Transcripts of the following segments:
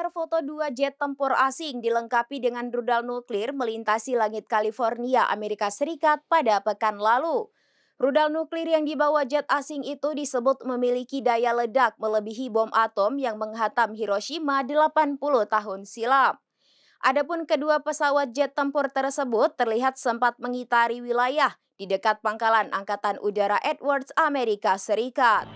Beredar foto dua jet tempur asing dilengkapi dengan rudal nuklir melintasi langit California, Amerika Serikat pada pekan lalu. Rudal nuklir yang dibawa jet asing itu disebut memiliki daya ledak melebihi bom atom yang menghantam Hiroshima 80 tahun silam. Adapun kedua pesawat jet tempur tersebut terlihat sempat mengitari wilayah di dekat pangkalan Angkatan Udara Edwards, Amerika Serikat.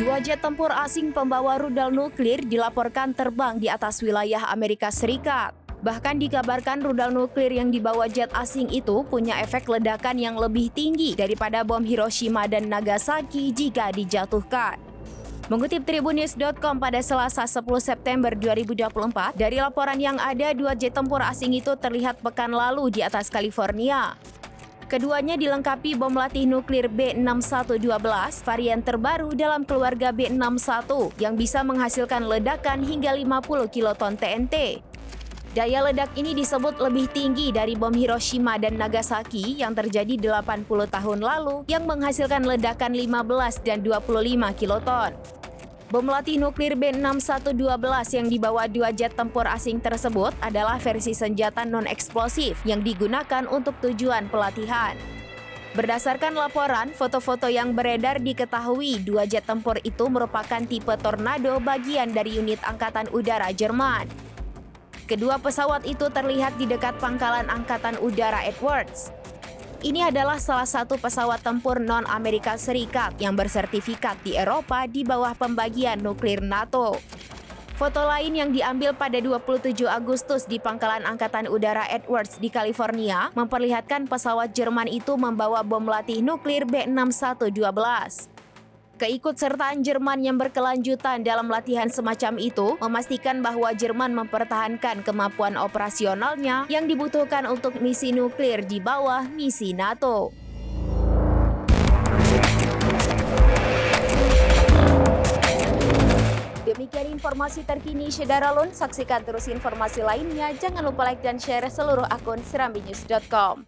Dua jet tempur asing pembawa rudal nuklir dilaporkan terbang di atas wilayah Amerika Serikat. Bahkan dikabarkan rudal nuklir yang dibawa jet asing itu punya efek ledakan yang lebih tinggi daripada bom Hiroshima dan Nagasaki jika dijatuhkan. Mengutip Tribunnews.com pada Selasa 10 September 2024, dari laporan yang ada, dua jet tempur asing itu terlihat pekan lalu di atas California. Keduanya dilengkapi bom latih nuklir B6112, varian terbaru dalam keluarga B61 yang bisa menghasilkan ledakan hingga 50 kiloton TNT. Daya ledak ini disebut lebih tinggi dari bom Hiroshima dan Nagasaki yang terjadi 80 tahun lalu yang menghasilkan ledakan 15 dan 25 kiloton. Bom latih nuklir B6112 yang dibawa dua jet tempur asing tersebut adalah versi senjata non-eksplosif yang digunakan untuk tujuan pelatihan. Berdasarkan laporan, foto-foto yang beredar diketahui dua jet tempur itu merupakan tipe Tornado bagian dari unit Angkatan Udara Jerman. Kedua pesawat itu terlihat di dekat pangkalan Angkatan Udara Edwards. Ini adalah salah satu pesawat tempur non-Amerika Serikat yang bersertifikat di Eropa di bawah pembagian nuklir NATO. Foto lain yang diambil pada 27 Agustus di pangkalan Angkatan Udara Edwards di California memperlihatkan pesawat Jerman itu membawa bom latih nuklir B6112. Keikutsertaan Jerman yang berkelanjutan dalam latihan semacam itu memastikan bahwa Jerman mempertahankan kemampuan operasionalnya yang dibutuhkan untuk misi nuklir di bawah misi NATO. Demikian informasi terkini Syedaralun. Saksikan terus informasi lainnya. Jangan lupa like dan share seluruh akun serambinews.com.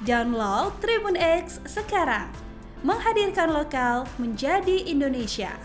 Download Tribun X sekarang. Menghadirkan lokal menjadi Indonesia.